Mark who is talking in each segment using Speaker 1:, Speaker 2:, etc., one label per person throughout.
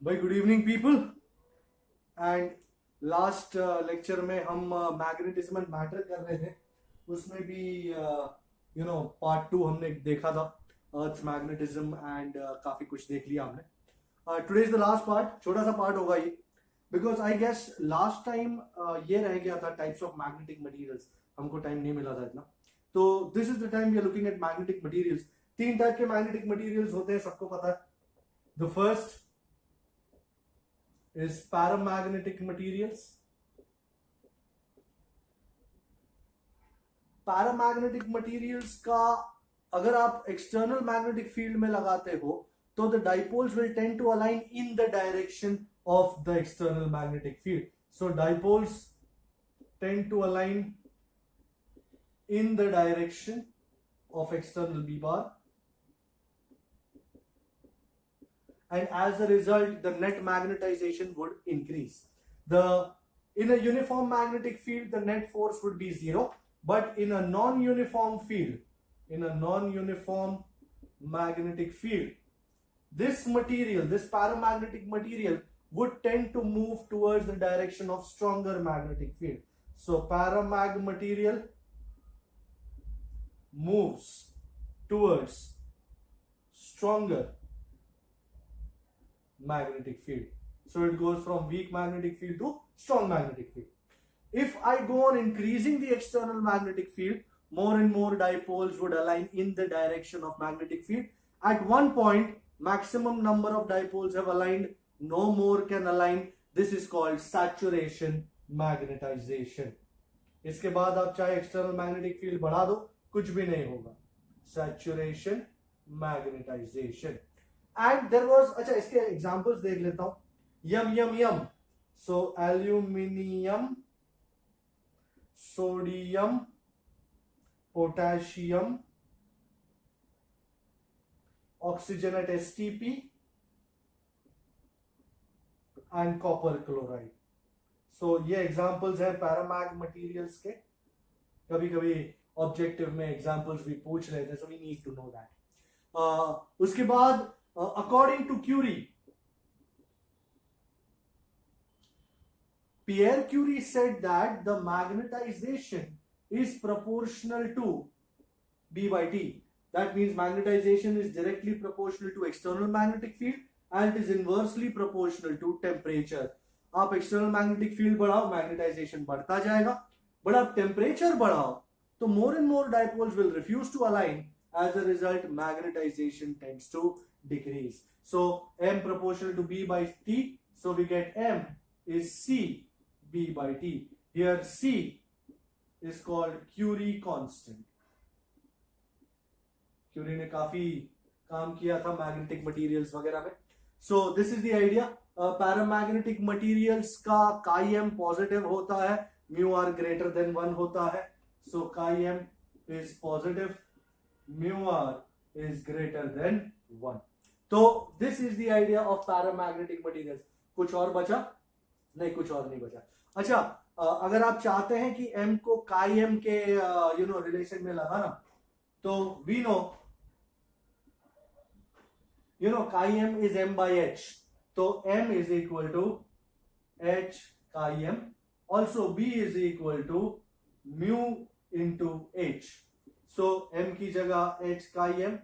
Speaker 1: भाई good evening people. And last lecture में हम मैग्नेटिज्म एंड मैटर कर रहे थे। उसमें भी पार्ट 2 हमने देखा था, अर्थ मैग्नेटिज्म एंड काफी कुछ देख लिया हमने। Today is the last part, छोटा सा पार्ट होगा ये, because I guess last time ये रह गया था टाइप्स ऑफ मैग्नेटिक मटेरियल्स, हमको टाइम नहीं मिला था इतना। तो this is the time we are looking at magnetic materials. 3 type के मैग्नेटिक मटेरियल्स होते हैं, सबको पता है। The first is paramagnetic materials. Paramagnetic materials का अगर आप एक्सटर्नल मैग्नेटिक फील्ड में लगाते हो तो the dipoles will tend to align in the direction of the external magnetic field. So dipoles tend to align in the direction of external B bar, and as a result the net magnetization would increase. In a uniform magnetic field the net force would be 0, but in a non-uniform field, in a non-uniform magnetic field, this paramagnetic material would tend to move towards the direction of stronger magnetic field. So paramag material moves towards stronger magnetic field. So it goes from weak magnetic field to strong magnetic field. If I go on increasing the external magnetic field, more and more dipoles would align in the direction of magnetic field. At one point, maximum number of dipoles have aligned, no more can align. This is called saturation magnetization. इसके बाद आप चाहे external magnetic field बढ़ा दो, कुछ भी नहीं होगा. Saturation magnetization. And there was, अच्छा इसके एग्जांपल्स देख लेता हूं. यम. So aluminium, sodium, potassium, oxygen at STP and copper chloride. So ये एग्जांपल्स हैं पैरामैग मटेरियल्स के. कभी कभी ऑब्जेक्टिव में एग्जांपल्स भी पूछ रहे थे, so we need to know that. उसके बाद according to Curie, Pierre Curie said that the magnetization is proportional to B by T. That means magnetization is directly proportional to external magnetic field and it is inversely proportional to temperature. आप external magnetic field बढ़ाओ, magnetization बढ़ता जाएगा. but आप temperature बढ़ाओ तो more and more dipoles will refuse to align. As a result, magnetization tends to decrease. So M proportional to B by T, so we get M is C B by T. Here C is called Curie constant. Curie ने काफी काम किया था magnetic materials वगैरह में. So this is the idea. Paramagnetic materials का chi m positive होता है, mu r greater than 1 होता है. So chi m is positive, mu r is greater than 1. तो this is the idea of paramagnetic materials. कुछ और बचा? नहीं, कुछ और नहीं बचा. अच्छा, अगर आप चाहते हैं कि m को chi m के रिलेशन में लगाना, तो we know chi m is m by h. तो m is equal to h chi m. Also b is equal to mu into h. So m की जगह h chi m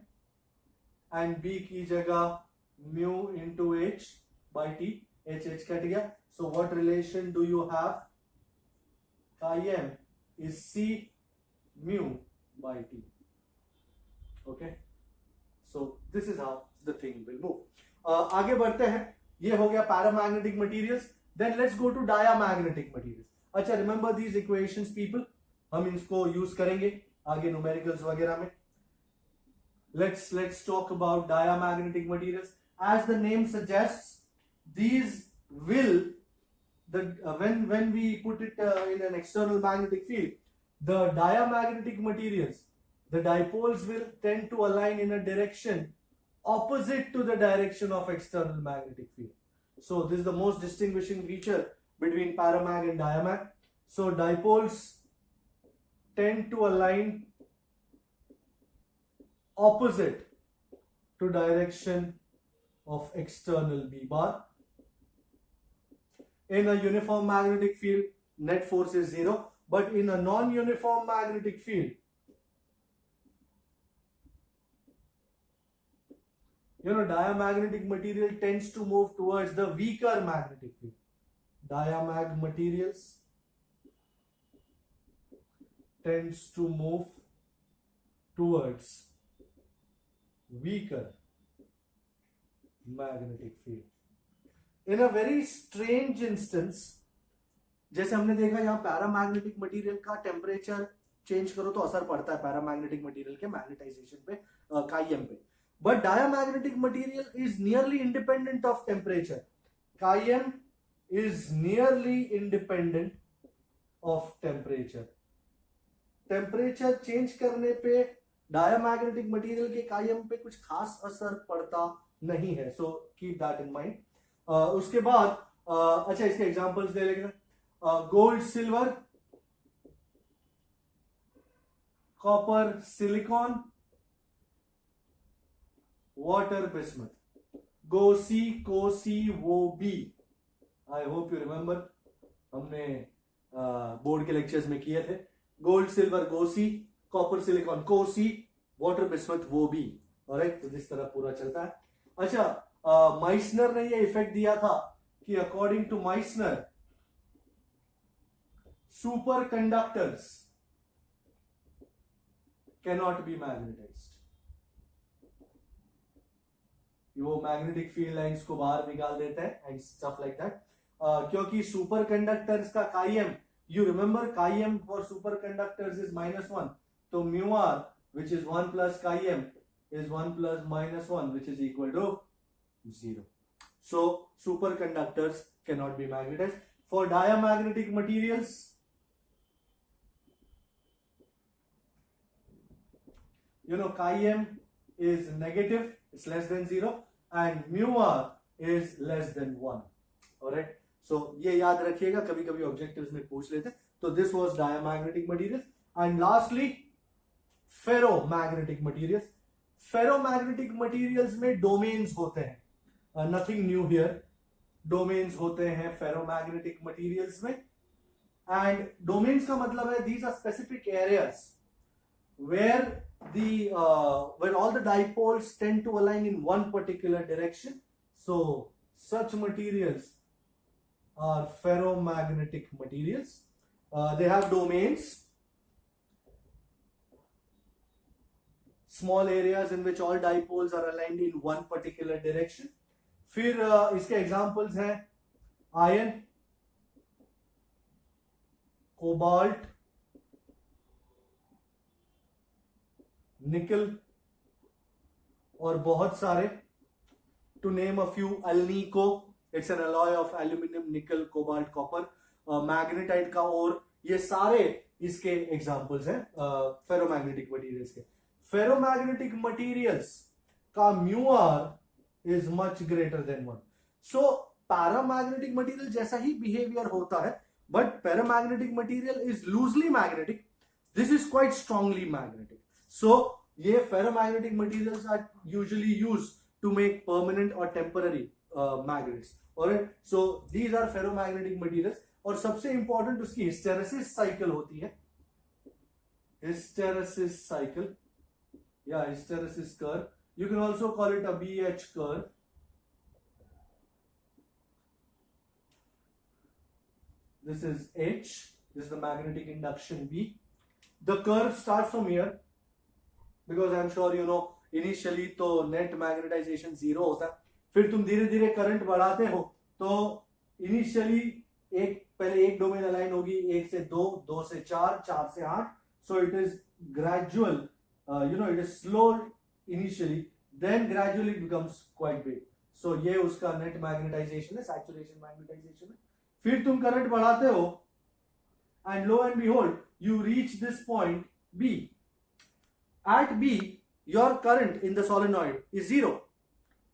Speaker 1: and b की जगह mu into h by t. h cut गया. So what relation do you have? Chi m is c mu by t. Okay. So this is how the thing will move. आगे बढ़ते हैं. ये हो गया paramagnetic materials. Then let's go to diamagnetic materials. अच्छा, remember these equations people. हम इसको use करेंगे आगे न्यूमेरिकल्स वगैरह में. Let's talk about diamagnetic materials. As the name suggests, these will when we put it in an external magnetic field, the diamagnetic materials, the dipoles will tend to align in a direction opposite to the direction of external magnetic field. So this is the most distinguishing feature between paramag and diamag. So dipoles tend to align opposite to direction of external B bar. In a uniform magnetic field, net force is 0. But in a non-uniform magnetic field, diamagnetic material tends to move towards the weaker magnetic field. Diamag materials tends to move towards weaker magnetic field. In a very strange instance, जैसे हमने देखा यहाँ paramagnetic material का temperature change करो तो असर पड़ता है पैरामैग्नेटिक मटेरियल के मैग्नेटाइजेशन पे, काईएम पे. But diamagnetic material is nearly independent of temperature. Chi m is nearly independent of temperature. Temperature change करने पे डायामैग्नेटिक मटेरियल के काईएम पे कुछ खास असर पड़ता नहीं है. So keep that in mind. उसके बाद अच्छा इसके एग्जांपल्स दे लेंगे. Gold silver, copper silicon, water bismuth. गो सी, को सी, वो बी. आई होप यू रिमेंबर, हमने बोर्ड के लेक्चर्स में किए थे. गोल्ड सिल्वर गो सी, कॉपर सिलिकॉन को सी, वाटर बिस्मथ वो बी. ऑलराइट, तो इस तरह पूरा चलता है. अच्छा, माइसनर ने ये इफेक्ट दिया था कि according to Meissner superconductors cannot be magnetized. वो मैग्नेटिक फील्ड लाइंस को बाहर निकाल देते हैं एंड स्टफ लाइक दैट. क्योंकि सुपर कंडक्टर्स का chi m, you remember chi m for superconductors is -1. तो mu r which is 1 plus chi m is 1 plus -1 which is equal to 0. So superconductors cannot be magnetized. For diamagnetic materials, chi-m is negative, it's less than 0, and mu r is less than 1. Alright, so ये याद रखिएगा, कभी कभी objectives में पूछ लेते हैं. तो this was diamagnetic materials. And lastly ferromagnetic materials. Ferromagnetic materials में डोमेन्स होते हैं. Nothing new here. डोमेन्स होते हैं फेरोमैग्नेटिक मटेरियल्स में. एंड डोमेन्स का मतलब है these are specific areas where all the dipoles tend to align in one particular direction. So such materials are ferromagnetic materials. They have domains, small areas in which all dipoles are aligned in one particular direction. फिर इसके examples हैं iron, cobalt, निकल और बहुत सारे. To name a few, Alnico, it's an alloy of aluminium, nickel, cobalt, copper. Magnetite का ore, ये सारे इसके एग्जांपल्स हैं फेरोमैग्नेटिक मटेरियल्स के. फेरोमैग्नेटिक मटेरियल्स का mu are is much greater than 1. So paramagnetic material जैसा ही बिहेवियर होता है, but paramagnetic material is loosely magnetic, this is quite strongly magnetic. So ये ferromagnetic materials are usually used to make permanent or temporary magnets. Alright, so these are ferromagnetic materials. और सबसे important उसकी hysteresis cycle होती है. Hysteresis cycle या hysteresis curve. You can also call it a BH curve. This is H. This is the magnetic induction B. The curve starts from here. Because I'm sure you know, initially तो net magnetization 0 होता है. फिर तुम धीरे धीरे current बढ़ाते हो तो इनिशियली पहले एक डोमेन अलाइन होगी, 1 से 2, 2 से 4, 4 से 8. So it is gradual, it is slow initially, then gradually it becomes quite big. So ये उसका net magnetization है, saturation magnetization है. फिर तुम करंट बढ़ाते हो and lo and behold you reach this point B. At B, your current in the solenoid is 0,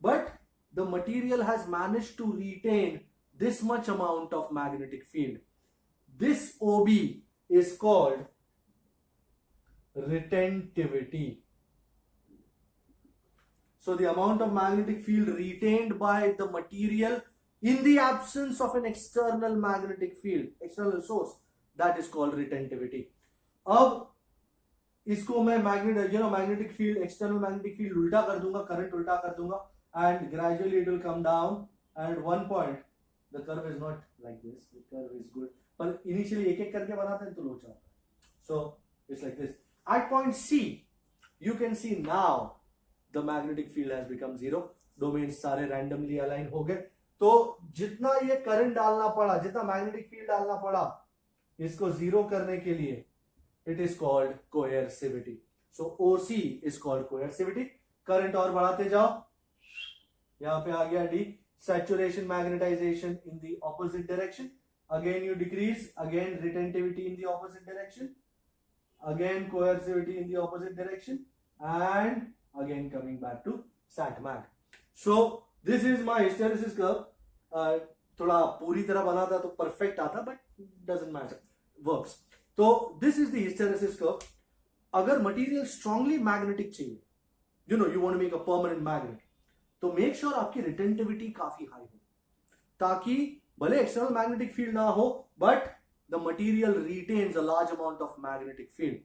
Speaker 1: but the material has managed to retain this much amount of magnetic field. This OB is called retentivity. So the amount of magnetic field retained by the material in the absence of an external magnetic field, external source, that is called retentivity. अब इसको मैं magnetic field, external magnetic field उल्टा कर दूंगा, current उल्टा कर दूंगा, and gradually it will come down, and one point the curve is not like this, the curve is good, पर इनिशियली एक एक करके बनाते हैं तो लोचा होता है. So it's like this. At point C you can see now the magnetic field has become zero. Domain सारे रैंडमली अलाइन हो गए. तो जितना ये करंट डालना पड़ा, जितना मैग्नेटिक फील्ड डालना पड़ा इसको जीरो करने के लिए, it is called coercivity. So OC is called coercivity. Current और बढ़ाते जाओ, यहां पे आ गया D, saturation magnetization in the opposite direction. Again you decrease, again retentivity in the opposite direction, again coercivity in the opposite direction, and again coming back to sat mag. So this is my hysteresis curve. थोड़ा पूरी तरह बना था तो perfect आता, but doesn't matter, works. तो this is the hysteresis curve. अगर material strongly magnetic चाहिए, you want to make a permanent magnet, तो मेक श्योर आपकी रिटेंटिविटी काफी हाई हो, ताकि भले एक्सटर्नल मैग्नेटिक फील्ड ना हो but the material retains a large amount of magnetic field,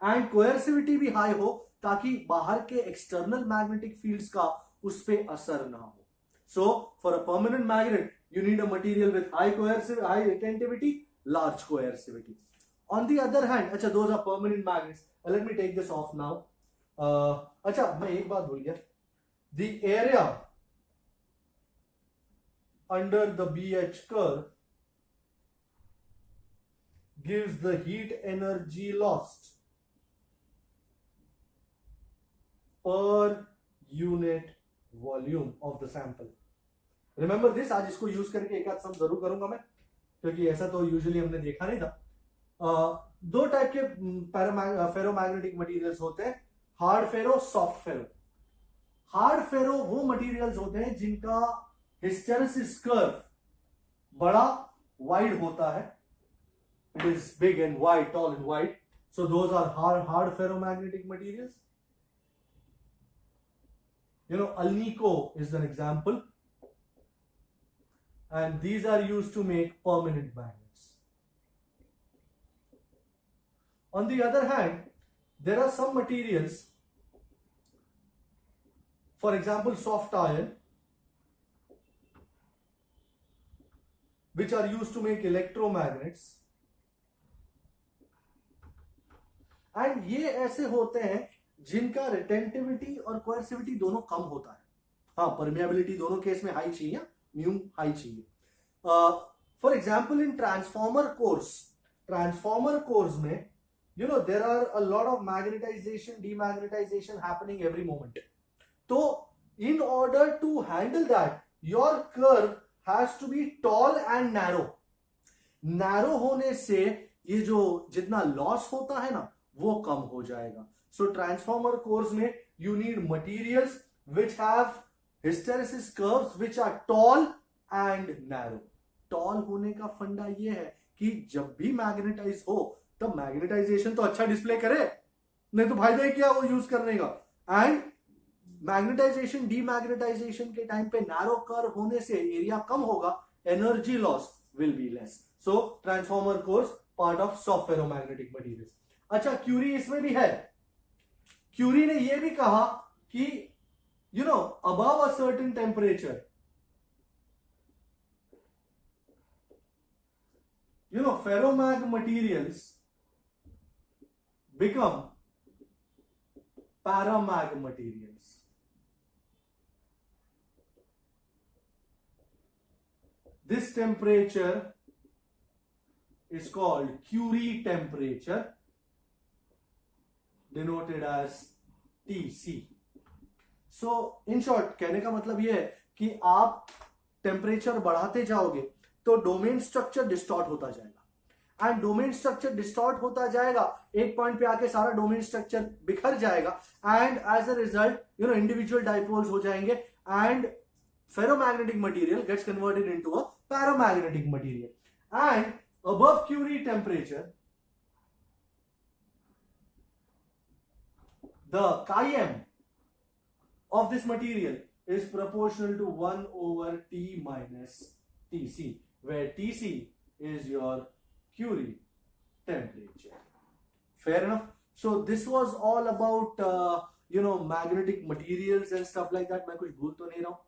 Speaker 1: and coercivity भी हाई हो ताकि बाहर के एक्सटर्नल मैग्नेटिक फील्ड्स का उस पर असर ना हो. So for a permanent magnet you need a material with high retentivity, large coercivity. On the other hand, अच्छा, those are permanent magnets. Let me take this off now. अच्छा, मैं एक बात भूल गया. The area under the BH curve gives the heat energy lost per unit volume of the sample. Remember this. आज इसको use करके एक आध सम जरूर करूंगा मैं, क्योंकि ऐसा तो यूजुअली हमने देखा नहीं था. दो टाइप के फेरोमैग्नेटिक मटेरियल्स होते हैं, हार्ड फेरो, सॉफ्ट फेरो. हार्ड फेरो वो मटेरियल्स होते हैं जिनका हिस्टेरेसिस कर्व बड़ा वाइड होता है. It is big and wide, tall and wide. So those are hard ferromagnetic materials. Alnico is an example, and these are used to make permanent magnets. On the other hand, there are some materials, for example soft iron, which are used to make electromagnets, and ये ऐसे होते हैं जिनका retentivity और कोएर्सिविटी दोनों कम होता है. हाँ, परमिएबिलिटी दोनों केस में हाई चाहिए, म्यू हाई चाहिए. For example in transformer course में there are a lot of magnetization, demagnetization happening every moment. So in order to handle that, your curve has to be tall and narrow. Narrow होने से ये जो जितना loss होता है ना वो कम हो जाएगा. So transformer cores में you need materials which have hysteresis curves which are tall and narrow. Tall होने का फंडा ये है कि जब भी मैग्नेटाइज हो तो मैग्नेटाइजेशन तो अच्छा डिस्प्ले करे, नहीं तो फायदा क्या वो यूज करने का. एंड मैग्नेटाइजेशन डीमैग्नेटाइजेशन के टाइम पे नैरो कर्व होने से एरिया कम होगा, energy loss will be less. So transformer course part of soft ferromagnetic materials. अच्छा, क्यूरी इसमें भी है. क्यूरी ने ये भी कहा कि above a certain temperature, ferromag materials become paramag materials. This temperature is called Curie temperature, denoted as TC. So in short, कहने का मतलब यह है कि आप टेम्परेचर बढ़ाते जाओगे तो डोमेन स्ट्रक्चर डिस्टॉर्ट होता जाएगा, एंड डोमेन स्ट्रक्चर डिस्टॉर्ट होता जाएगा, एक पॉइंट पे आके सारा डोमेन स्ट्रक्चर बिखर जाएगा, and as a result individual dipoles हो जाएंगे, and ferromagnetic material gets converted into a paramagnetic material. And above Curie temperature the chi-m of this material is proportional to 1 over T minus Tc, where Tc is your Curie temperature. Fair enough. So this was all about magnetic materials and stuff like that. मैं कुछ भूल तो नहीं रहा हूँ.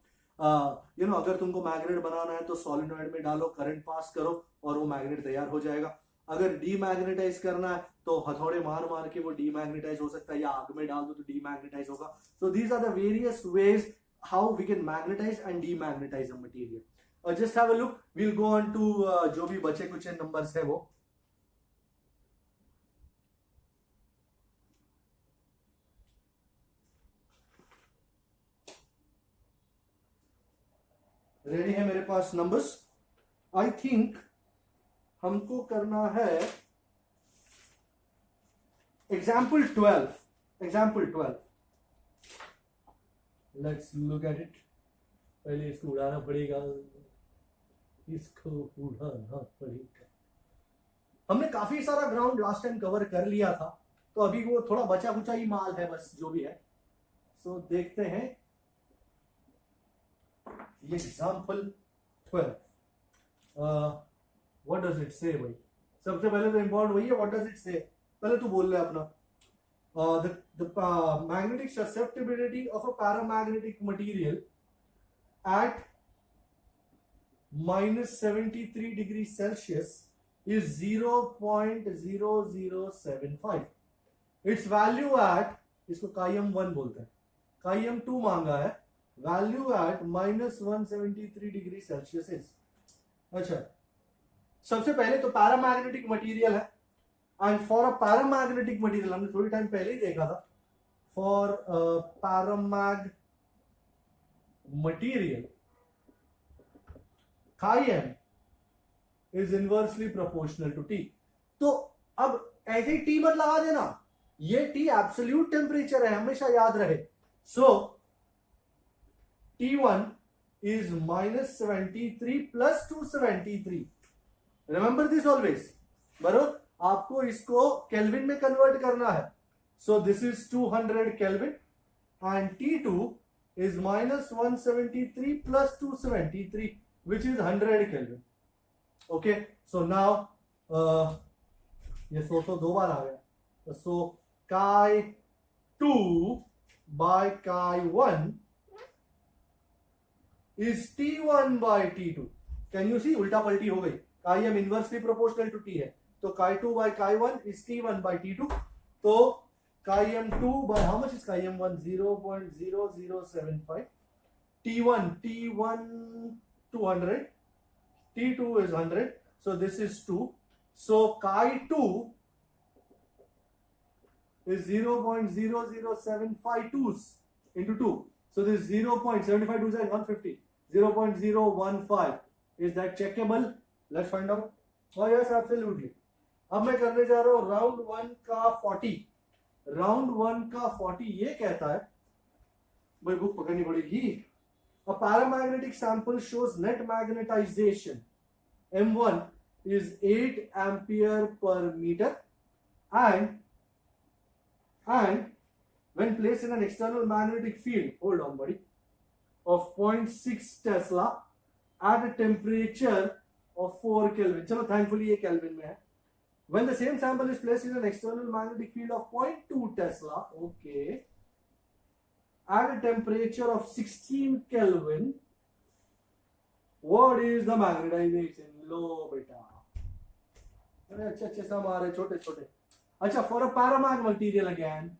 Speaker 1: अगर तुमको magnet बनाना है तो सोलेनॉइड में डालो, करंट पास करो और वो मैग्नेट तैयार हो जाएगा. अगर डीमैग्नेटाइज करना है तो हथौड़े मार मार के वो डीमैग्नेटाइज हो सकता है, या आग में डाल दो तो डीमैग्नेटाइज होगा. So these are the various ways how we can magnetize and demagnetize a material. Just have a look. We'll go on to जो भी बचे कुछ नंबर्स है वो. रेडी है मेरे पास नंबर्स. आई थिंक हमको करना है example 12. Let's look at it. पहले इसको उड़ाना पड़ेगा. हमने काफी सारा ग्राउंड लास्ट टाइम कवर कर लिया था, तो अभी वो थोड़ा बचा कुचा ही माल है बस जो भी है. सो देखते हैं. एग्जाम्पल 12. व्हाट डज इट से भाई? सबसे पहले तो इंपॉर्टेंट वही है, व्हाट डज इट से. पहले तू बोल रहे अपना. the magnetic susceptibility of a paramagnetic material at -73 degrees Celsius is 0.0075. its value at, इसको कायम 1 बोलते हैं, कायम 2 मांगा है. Value at -173 degree Celsius is. अच्छा, सबसे पहले तो पैरामैग्नेटिक मटेरियल है. And for a paramagnetic material हमने थोड़ी टाइम पहले ही देखा था. For paramag material chi m is inversely proportional to T. तो अब ऐसे ही T मत लगा देना, ये T एब्सोल्यूट टेम्परेचर है, हमेशा याद रहे. सो T1 is -73 plus 273. Remember this always. बराबर, आपको इसको केल्विन में कन्वर्ट करना है. So this is 200 Kelvin and T2 is -173 plus 273, which is 100 Kelvin. Okay, so now ये 100 दो बार आ गया. So chi2 by chi1 is T1 by T2. Can you see? उल्टा पलटी हो गई. chi m inversely proportional to T है, तो chi2 by chi1 is T1 by T2. तो chi m2 by how much is chi m1? 0.0075. T1 200, T2 is 100, so this is 2. So chi2 is 0.00752 into 2. So this is 0.75 is 150. 0.015. Is that checkable? Let's find out. Oh yes, absolutely. अब मैं करने जा रहा हूँ round 1 का 40. Round 1 का 40 ये कहता है, भाई बुक पकड़नी पड़ेगी. A paramagnetic sample shows net magnetization M1 is 8 ampere per meter and when placed in an external magnetic field, hold on buddy, of 0.6 Tesla at a temperature of 4 Kelvin. चलो thankfully ये Kelvin में है. When the same sample is placed in an external magnetic field of 0.2 Tesla, okay, at a temperature of 16 Kelvin, what is the magnetization? लो बेटा, अरे अच्छे अच्छे सब आ रहे छोटे छोटे. अच्छा, for a paramag material again,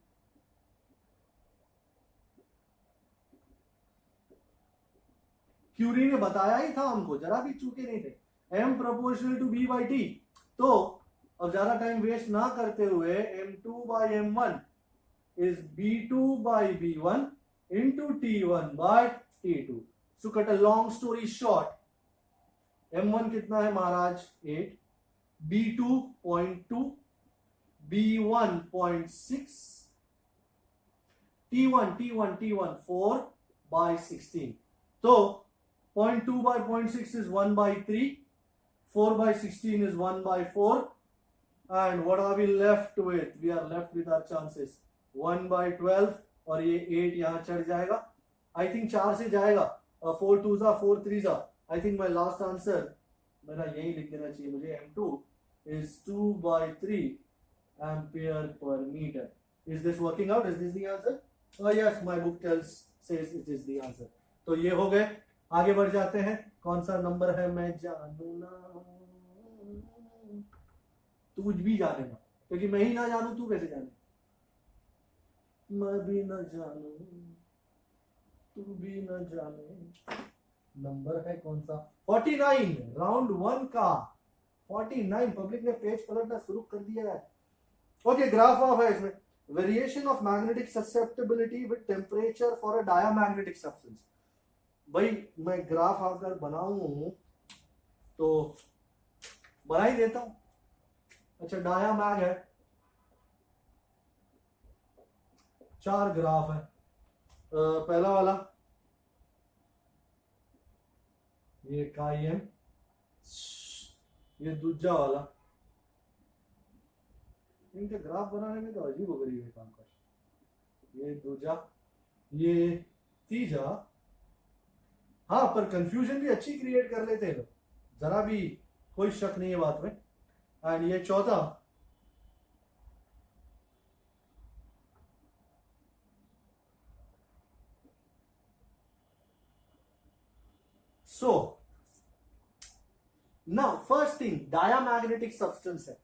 Speaker 1: Curie ने बताया ही था हमको, जरा भी चूके नहीं थे. m proportional to b by t. तो अब ज्यादा टाइम वेस्ट ना करते हुए m2 by m1 is b2 by b1 into t1 by t2. So cut a long story short, m1 कितना है महाराज? 8, b2 0.2, b1 0.6, t1 4 by 16. तो 0.2 by 0.6 is 1 by 3, 4 by 16 is 1 by 4, and what are we left with? We are left with our chances 1 by 12, और ये 8 यहाँ चढ़ जाएगा. I think 4 से जाएगा. 4 2 4 3 I think my last answer मेरा यही लिख देना चाहिए मुझे, M2 is 2/3 ampere per meter. Is this working out? Is this the answer? Oh yes, my book says it is the answer. तो ये हो गए, आगे बढ़ जाते हैं. कौन सा नंबर है मैं जानू ना, तू भी जानेगा, क्योंकि मैं ही ना जानू तू कैसे जाने, मैं भी ना जानू तू भी ना जाने. नंबर है कौन सा? 49, राउंड 1 का 49. पब्लिक ने पेज पलटना शुरू कर दिया है. ओके, ग्राफ ऑफ है इसमें. Variation of magnetic susceptibility with temperature for a diamagnetic substance. भाई मैं ग्राफ अगर बनाऊं तो बना ही देता हूं. अच्छा, डायामैग है, 4 ग्राफ है. पहला वाला ये काईएम, ये दूसरा वाला. इनके ग्राफ बनाने में तो अजीब हो गई है काम कर. ये दूसरा, ये तीसरा. हाँ, पर कंफ्यूजन भी अच्छी क्रिएट कर लेते हैं लोग, जरा भी कोई शक नहीं है बात में. एंड ये चौथा. So now first thing, diamagnetic substance है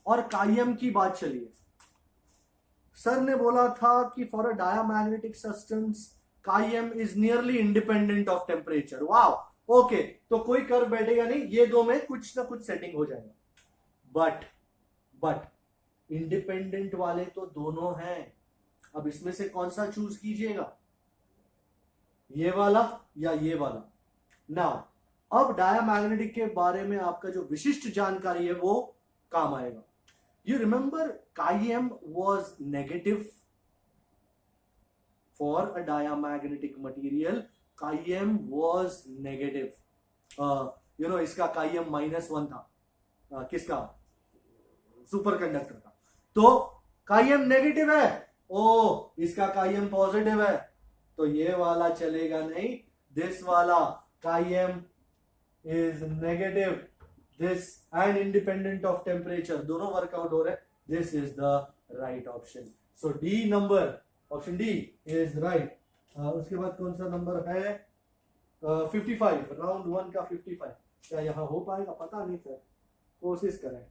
Speaker 1: और काईएम की बात चली है. सर ने बोला था कि for a diamagnetic substance chi m is nearly independent of temperature. Wow, okay, तो कोई कर बैठेगा नहीं, ये दो में कुछ ना कुछ सेटिंग हो जाएगा. बट इंडिपेंडेंट वाले तो दोनों हैं. अब इसमें से कौन सा चूज कीजिएगा, ये वाला या ये वाला. नाउ अब डायामैग्नेटिक के बारे में आपका जो विशिष्ट जानकारी है वो काम आएगा. You remember chi m was negative for a diamagnetic material. Chi m was negative. इसका काईएम -1 था. किसका? सुपर कंडक्टर का. तो काईएम नेगेटिव है. ओ, इसका काईएम पॉजिटिव है, तो ये वाला चलेगा नहीं. दिस वाला काईएम is negative, this and independent of temperature, दोनों वर्कआउट हो रहे. This is the right option. So D number, option D is right. उसके बाद कौन सा नंबर है? 55, राउंड 1 का 55. क्या यहाँ हो पाएगा? पता नहीं सर, कोशिश करें.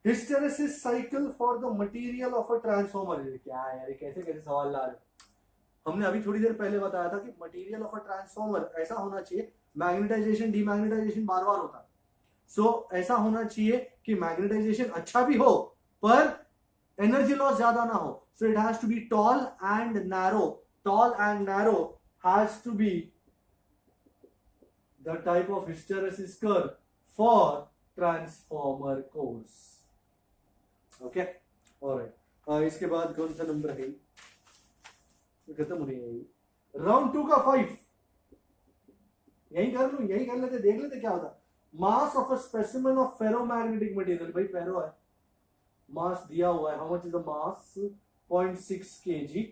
Speaker 1: Hysteresis cycle for the material of a transformer. क्या है यार, कैसे कैसे सवाल ला रहे. हमने अभी थोड़ी देर पहले बताया था कि मटेरियल ऑफ अ ट्रांसफॉर्मर ऐसा होना चाहिए, मैग्नेटाइजेशन डीमैग्नेटाइजेशन बार बार होता है. सो ऐसा होना चाहिए कि मैग्नेटाइजेशन अच्छा भी हो पर एनर्जी लॉस ज्यादा ना हो. So it has to be tall and narrow. Tall and narrow has to be the type of hysteresis curve for transformer cores. Okay, alright. इसके बाद कौन सा नंबर है? खत्म हो रही है. राउंड 2 का 5. यही कर लूं, यही कर लेते, देख लेते क्या होता. Mass of a specimen of ferromagnetic material. भाई फेरो है, मास दिया हुआ है. How much is the mass? 0.6 kg.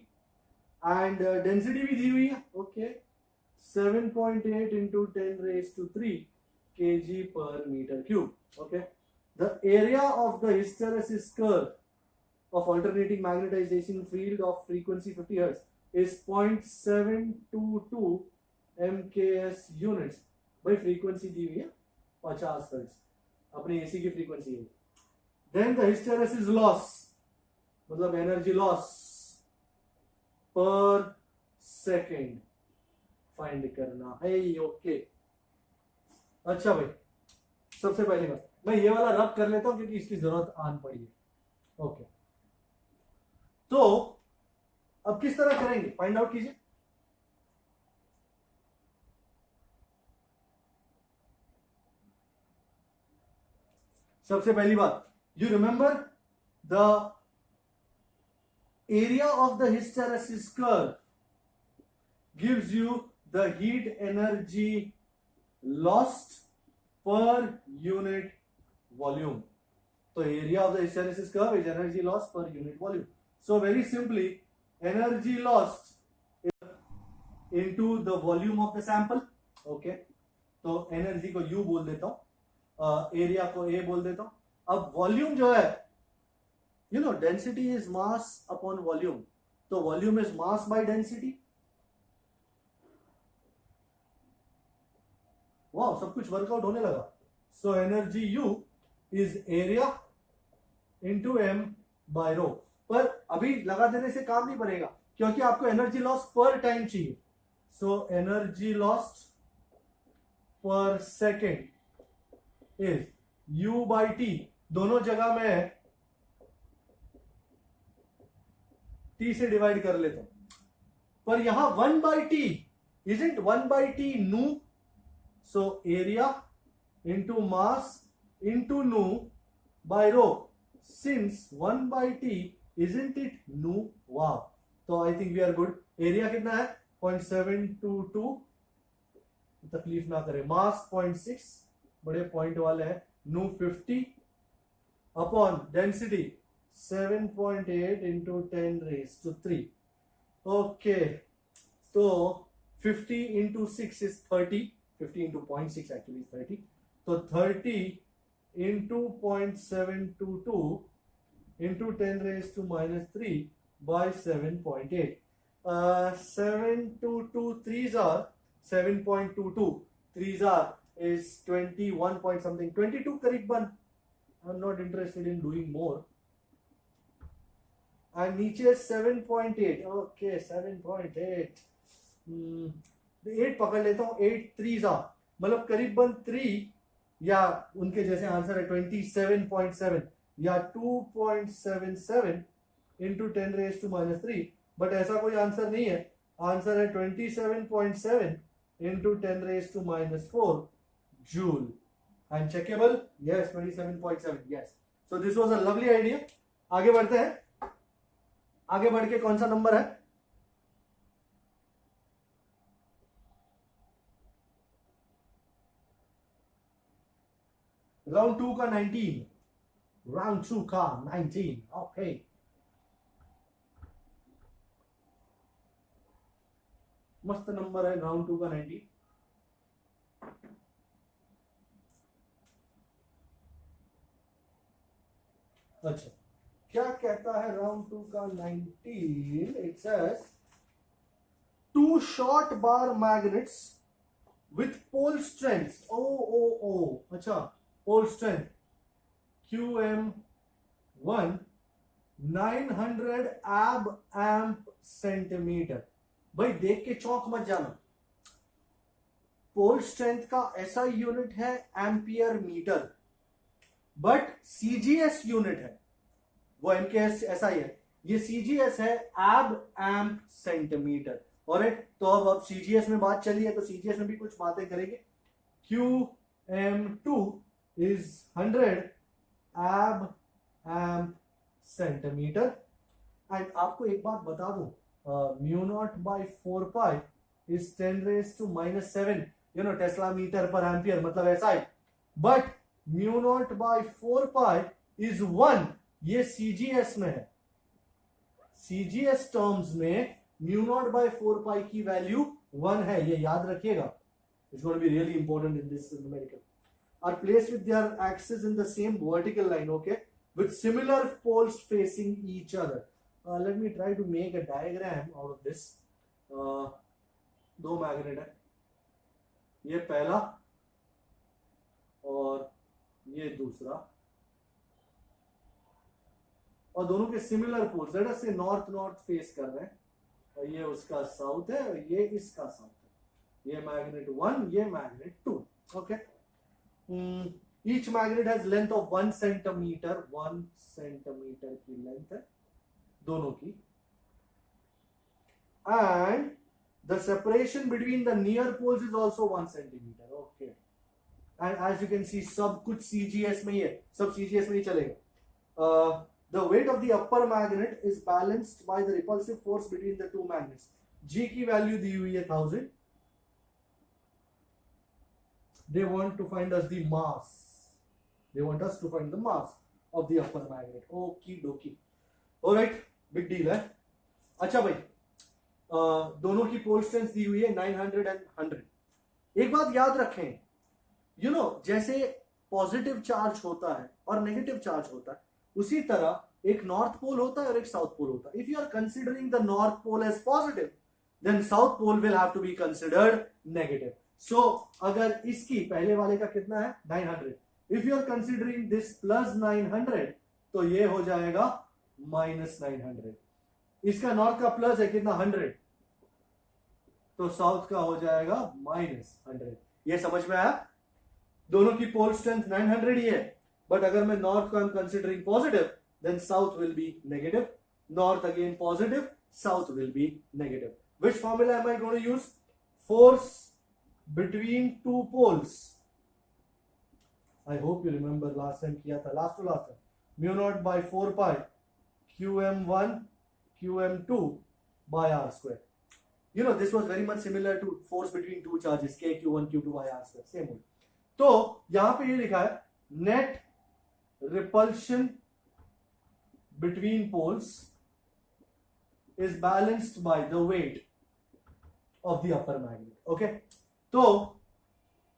Speaker 1: And density भी दी हुई है. Okay, 7.8 into 10⁻³ kg per meter cube. Okay, the area of the hysteresis curve of alternating magnetization field of frequency 50 Hz is 0.722 MKS units. भाई frequency दी हुई है 50 hertz, अपनी AC की frequency है. Then the hysteresis loss, मतलब energy loss पर second find करना है. ओके, अच्छा भाई, सबसे पहले बात मैं ये वाला रब कर लेता हूं क्योंकि इसकी जरूरत आन पड़ी है. ओके, तो अब किस तरह करेंगे, फाइंड आउट कीजिए. सबसे पहली बात, you remember the area of the hysteresis curve gives you the heat energy lost per unit volume. तो area of the hysteresis curve is energy loss per unit volume. So very simply, energy lost into the volume of the sample. Okay, तो energy को U बोल देता हूं, area को A बोल देता हूं। अब वॉल्यूम जो है, you know density is mass upon volume, तो volume is mass by density. वाह, सब कुछ वर्कआउट होने लगा। So energy U is area into M by rho. पर अभी लगा देने से काम नहीं बनेगा, क्योंकि आपको एनर्जी लॉस पर टाइम चाहिए। सो एनर्जी लॉस्ट पर second is U by T, दोनों जगह में T से डिवाइड कर लेता हूं, पर यहां 1 by T, isn't 1 by T nu, so area into mass into nu by rho, since 1 by T isn't it nu. वाह, तो I think we are good. Area कितना है 0.722, तकलीफ ना करे, मास 0.6, बड़े पॉइंट वाले हैं, nu 50 upon density 7.8 into 10 raise to 3। Okay, तो 50 इंटू 6 इज 30, 50 इंटू 0.6 एक्चुअली 30, तो 30 into 0.722 into 10 raise to -3 by 7.8। 722 3s are 7.22, 3s are is 21 point something, 22 करीबन। I'm not interested in doing more. And नीचे 7.8, okay 7.8, 8 पकड़ लेता हूँ, 8 3s are, मतलब करीबन 3, या उनके जैसे आंसर है 27.7 या 2.77 इंटू 10 रेज टू -3, बट ऐसा कोई आंसर नहीं है। आंसर है 27.7 into 10 raise to -4 joule. And checkable, yes 27.7, yes. So this was a lovely idea. आगे बढ़ते हैं, आगे बढ़ के कौन सा नंबर है? राउंड 2 का 19, राउंड 2 का 19, ओके। मस्त नंबर है राउंड 2 का 19। अच्छा, क्या कहता है राउंड 2 का 19? It says 2 short bar magnets with pole strength, ओ, अच्छा, पोल स्ट्रेंथ QM1 900 एब एम्प सेंटीमीटर। भाई देख के चौंक मत जाना, पोल स्ट्रेंथ का ऐसा यूनिट है ampere metre, but CGS unit है वो एमकेएस ऐसा ही है, ये सीजीएस है एब एम्प सेंटीमीटर। ऑलराइट, तो अब सीजीएस में बात चली है तो सीजीएस में भी कुछ बातें करेंगे। QM2 is 100 एब एम्प सेंटीमीटर। एंड आपको एक बात बता दूं, mu naught by 4 pi is 10 raise to -7, you know tesla metre per ampere, मतलब ऐसा है, but mu naught by 4 pi is 1, ये सीजीएस में है। सीजीएस टर्म्स में म्यू नॉट बाई 4 पाई की वैल्यू 1 है, ये याद रखिएगा। It's going to be really important in this numerical. Are placed with their axes in the same vertical line, okay, with similar poles facing each other. Let me try to make a diagram out of this. दो magnet है, ये पहला और ये दूसरा, और दोनों के सिमिलर पोल्स, लेट अस से नॉर्थ नॉर्थ फेस कर रहे हैं, और ये उसका साउथ है और ये इसका साउथ है। ये मैग्नेट 1, ये magnet 2, okay. Each magnet has length of 1 centimeter, 1 centimeter की लेंथ है दोनों की, and the separation between the near poles is also 1 centimeter, okay. And as you can see, सब कुछ CGS में ही है, सब CGS में ही चलेगा। The weight of the upper magnet is balanced by the repulsive force between the two magnets. G की value दी हुई है 1000। They want to find us the mass. They want us to find the mass of the upper magnet. Okie dokie. Alright, big deal है। अच्छा भाई, दोनों की pole strength दी हुई है 900 and 100। एक बात याद रखें, जैसे पॉजिटिव चार्ज होता है और नेगेटिव चार्ज होता है, उसी तरह एक नॉर्थ पोल होता है और एक साउथ पोल होता है. If you are considering the north pole as positive, then south pole will have to be considered negative. So अगर इसकी पहले वाले का कितना है 900, if you are considering this plus 900, तो ये हो जाएगा माइनस 900. इसका नॉर्थ का प्लस है कितना 100, तो साउथ का हो जाएगा माइनस 100. ये समझ में आया? दोनों की पोल स्ट्रेंथ 900 ही है, बट अगर मैं नॉर्थ को I am considering positive, then south will be negative. North again positive, south will be negative. Which formula am I going to use? Force between two poles. I hope you remember last time किया था, last to last time. Mu naught by 4 pi qm1 qm2 by r square. This was very much similar to force between two charges k q1 q2 by r square. Same way. तो यहां पे ये लिखा है net repulsion between poles is balanced by the weight of the upper magnet. Okay, तो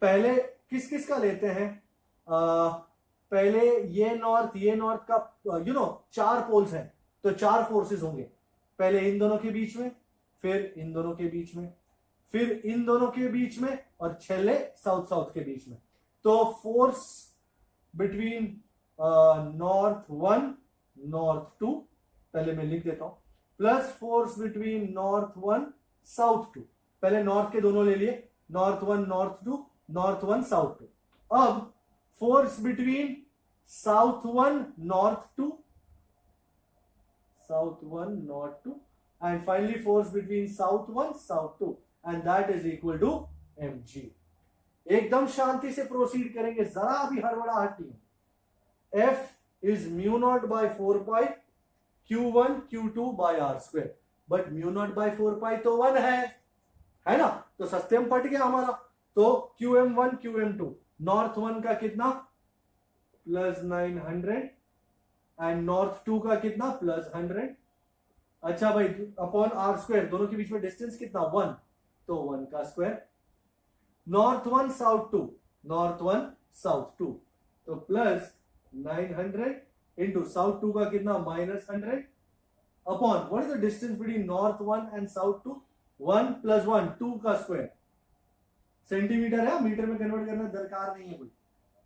Speaker 1: पहले किस किस का लेते हैं? पहले ये नॉर्थ का 4 पोल्स हैं, तो 4 फोर्सेस होंगे. पहले इन दोनों के बीच में, फिर इन दोनों के बीच में, फिर इन दोनों के बीच में, और छेले साउथ के बीच में. तो फोर्स बिटवीन नॉर्थ 1 नॉर्थ 2, पहले मैं लिख देता हूं, plus force between north 1 south 2. पहले नॉर्थ के दोनों ले लिए, नॉर्थ 1 नॉर्थ 2, नॉर्थ 1 साउथ 2. अब force between south 1 north 2, south 1 north 2, and finally force between south 1 south 2, and that is equal to mg. एकदम शांति से प्रोसीड करेंगे, जरा भी हड़बड़ाहट नहीं. F is mu naught by 4 pi q1 q2 by r square. But mu naught by 4 pi तो 1 है ना? तो सस्ते में पट गया हमारा. तो qm1 qm2, नॉर्थ 1 का कितना प्लस 900 एंड नॉर्थ 2 का कितना प्लस 100. अच्छा भाई, अपॉन आर स्क्वायर, दोनों के बीच में डिस्टेंस कितना 1, तो 1 का square. North 1 south 2, north 1 south 2, तो प्लस 900 इंटू साउथ 2 का कितना minus 100 upon what is the distance between north 1 and south 2, 1 plus 1 2 का स्क्वायर. सेंटीमीटर है, मीटर में कन्वर्ट करना दरकार नहीं है कोई.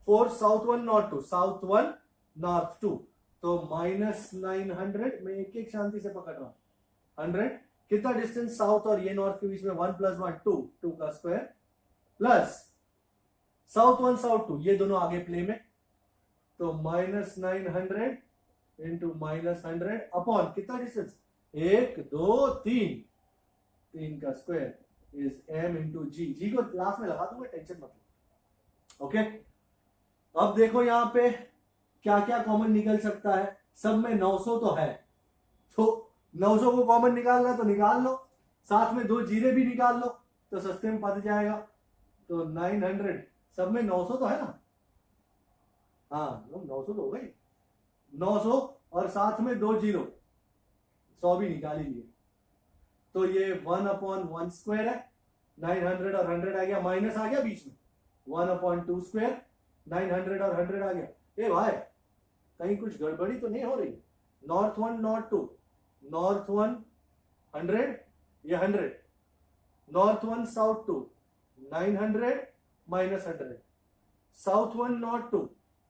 Speaker 1: 4 साउथ 1 नॉर्थ 2, साउथ 1 नॉर्थ 2, तो माइनस 900. मैं एक एक शांति से पकड़ रहा हूं. 100 कितना डिस्टेंस साउथ और ये नॉर्थ के बीच में, 1 प्लस 1 2, 2 का स्क्वायर, प्लस साउथ 1 साउथ 2, ये दोनों आगे प्ले में, तो माइनस 900 इंटू माइनस 100 अपॉन कितना डिस्टेंस 1 2 3, 3 का स्क्वायर इज m इंटू जी. जी को लास्ट में लगा दूंगा, टेंशन मत लो. ओके, अब देखो यहां पे क्या क्या कॉमन निकल सकता है. सब में 900 तो है, तो 900 को कॉमन निकालना तो निकाल लो, साथ में 2 जीरे भी निकाल लो, तो सस्ते में पड़ जाएगा. तो 900, सब में 900 तो है ना? हाँ, 900 तो हो गई. 900 और साथ में 2 जीरो, 100 भी निकाल ही लिए. तो ये 1 अपॉन 1 स्क्वायर है. 900 और 100 आ गया, माइनस आ गया बीच में, 1 अपॉन 2 स्क्वायर. 900 और 100 आ गया. ए भाई, कहीं कुछ गड़बड़ी तो नहीं हो रही? नॉर्थ 1 नॉर्थ 2, नॉर्थ 1 100, ये 100, north 1 south 2 900 minus 100, south 1 north 2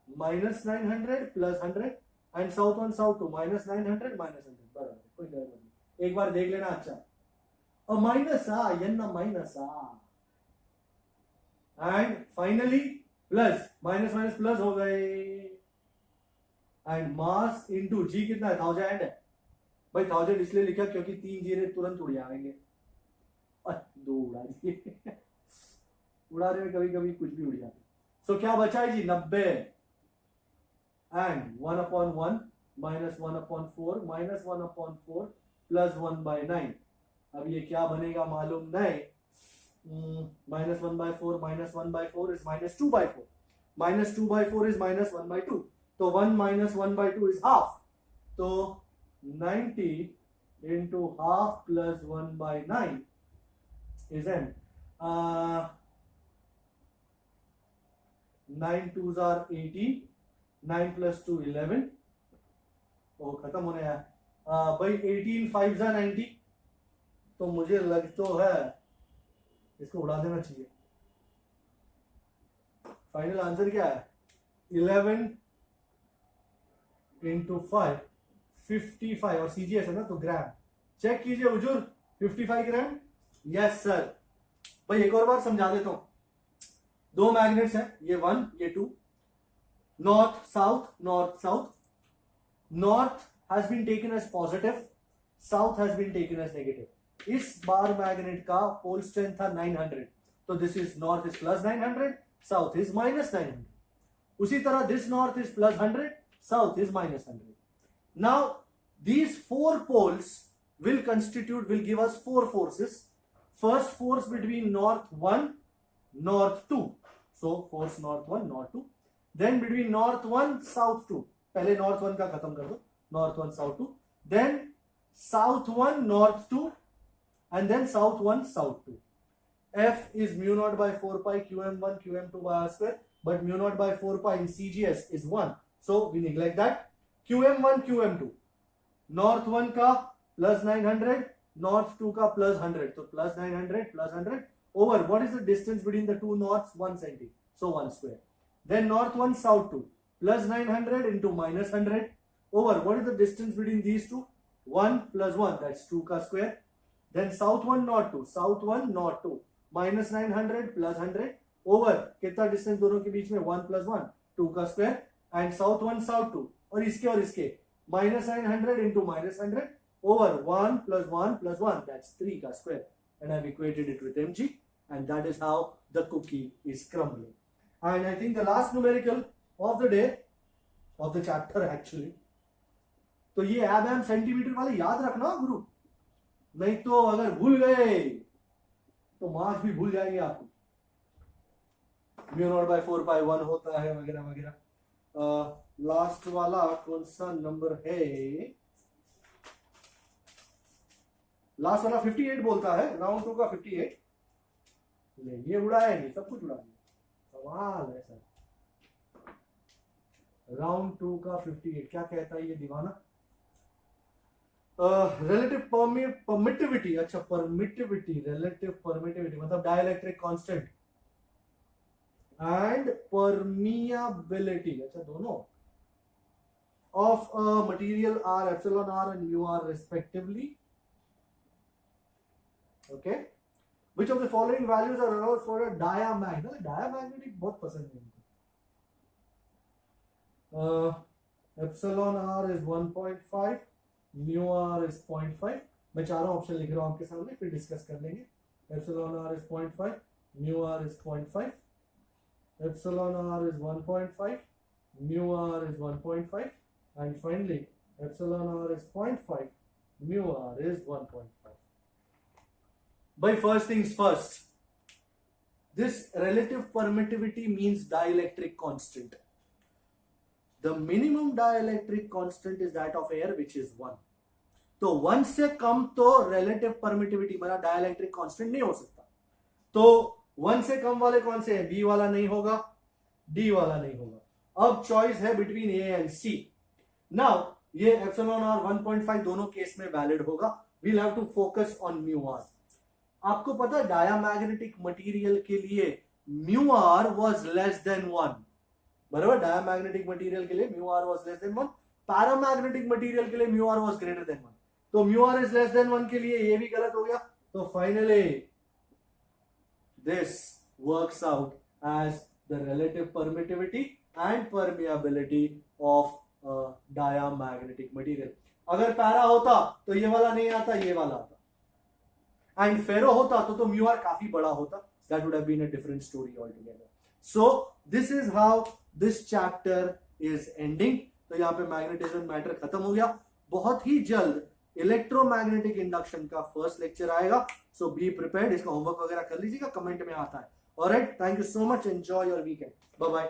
Speaker 1: minus 900 plus 100, and south 1 south 2 minus 900 minus 100. बराबर, कोई गड़बड़ नहीं. एक बार देख लेना. अच्छा, और minus n minus and finally plus, minus minus plus हो गए, एंड मास इनटू जी कितना है 1000 है भाई. 1000 इसलिए लिखा क्योंकि 3 जीरे तुरंत उड़ जाएंगे. 2 उड़ा दिए. उड़ाने में कभी कभी कुछ भी उड़ जाता. सो क्या बचा है जी 90, and 1 upon 1 minus 1 upon 4 minus 1 upon 4 plus 1 by 9. अब ये क्या बनेगा मालूम नहीं. Minus 1 by 4 minus 1 by 4 is minus 2 by 4, minus 2 by 4 is minus 1 by 2, तो 1 माइनस 1 बाय 2 इज हाफ. तो 90 into half plus 1 by 9 is and 9 2s are 18, 9 plus 2 11, ओ खत्म होने आया भाई 18 5s are 90, तो मुझे लग तो है इसको उड़ा देना चाहिए। फाइनल आंसर क्या है 11 इंटू 5 55, और सीजीएस है ना तो ग्राम, चेक कीजिए हुजूर 55 ग्राम। Yes sir. भाई एक और बार समझा देता हूं, दो मैग्नेट्स हैं, ये 1 ये 2, north south, north has been taken as positive, south has been taken as negative. इस बार मैग्नेट का पोल स्ट्रेंथ था 900, तो this is north is plus 900, south is minus 900। उसी तरह this north is plus 100, south is minus 100. Now these four poles will give us four forces. First force between north 1 north 2, so force north 1 north 2, then between north 1 south 2, पहले north 1 का खत्म कर दो, north 1 south 2, then south 1 north 2, and then south 1 south 2. F is mu naught by 4 pi qm1 qm2 by r square, but mu naught by 4 pi in CGS is 1, so we neglect that. qm1 qm2, north 1 का plus 900, north 2 का plus 100, तो plus 900 plus 100 over what is the distance between the two norths, 1 cm, so 1 square. Then north 1 south 2 plus 900 into minus 100 over what is the distance between these two, 1 plus 1, that's 2 का square. Then south 1 north 2 minus 900 plus 100 over कितना distance दोनों के बीच में, 1 plus 1 2 का square, and south 1 south 2 और इसके minus 900 into minus 100 over 1 plus 1 plus 1, that's 3 का square, and I've equated it with mg, and that is how the cookie is crumbling. And I think the last numerical of the day, of the chapter actually, तो ये M centimetre वाले याद रखना गुरु, नहीं तो अगर भूल गए तो मार्क्स भी भूल जाएंगे आपको। म्यू नॉट बाय 4 पाई 1 होता है वगैरह वगैरह। लास्ट वाला कौन सा नंबर है, लास्ट वाला 58 बोलता है, राउंड 2 का 58। ले ये उड़ाया नहीं, सब कुछ उड़ा दिया, सवाल है सर। राउंड 2 का 58 क्या कहता है ये दीवाना, रिलेटिव परमिटिविटी, अच्छा परमिटिविटी, रिलेटिव परमिटिविटी मतलब डाइलेक्ट्रिक कांस्टेंट एंड परमियाबिलिटी, अच्छा दोनों, of material are epsilon R and mu R respectively. Okay, which of the following values are allowed for a diamagnet, diamagnetic बहुत पसंद है इनको। Epsilon are is 1.5, mu are is 0.5, मैं चारों option लिख रहा हूं आपके सामने, फिर डिस्कस कर लेंगे। Epsilon are is 0.5, mu are is 0.5, epsilon r is 1.5, mu r is 1.5, and finally epsilon r is 0.5, mu r is 1.5. By first things first, this relative permittivity means dielectric constant. The minimum dielectric constant is that of air, which is 1. तो 1 से कम तो relative permittivity मतलब dielectric constant नहीं हो सकता, तो 1 से कम वाले कौन से हैं, बी वाला नहीं होगा, डी वाला नहीं होगा। अब चॉइस है between a and c. Now ये एप्सिलॉन आर 1.5 दोनों केस में वैलिड होगा। We'll have to focus on mu r. आपको पता है डायामैग्नेटिक मटेरियल के लिए mu r was less than 1, बराबर, डायामैग्नेटिक मटेरियल के लिए mu r was less than 1, paramagnetic material के लिए mu r was greater than 1, तो mu are is less than 1 के लिए ये भी गलत हो गया। तो finally this works out as the relative permittivity and permeability of diamagnetic material. अगर पैरा होता तो ये वाला नहीं आता, ये वाला आता, एंड फेरो होता तो म्यू आर काफी बड़ा होता, that would have been a different story altogether. So this is how this chapter is ending. तो यहाँ पे मैग्नेटिज्म मैटर खत्म हो गया। बहुत ही जल्द इलेक्ट्रोमैग्नेटिक इंडक्शन का फर्स्ट लेक्चर आएगा, सो बी प्रिपेयर्ड। इसका होमवर्क वगैरह कर लीजिएगा, कमेंट में आता है। Alright, thank you so much, enjoy your weekend, bye bye.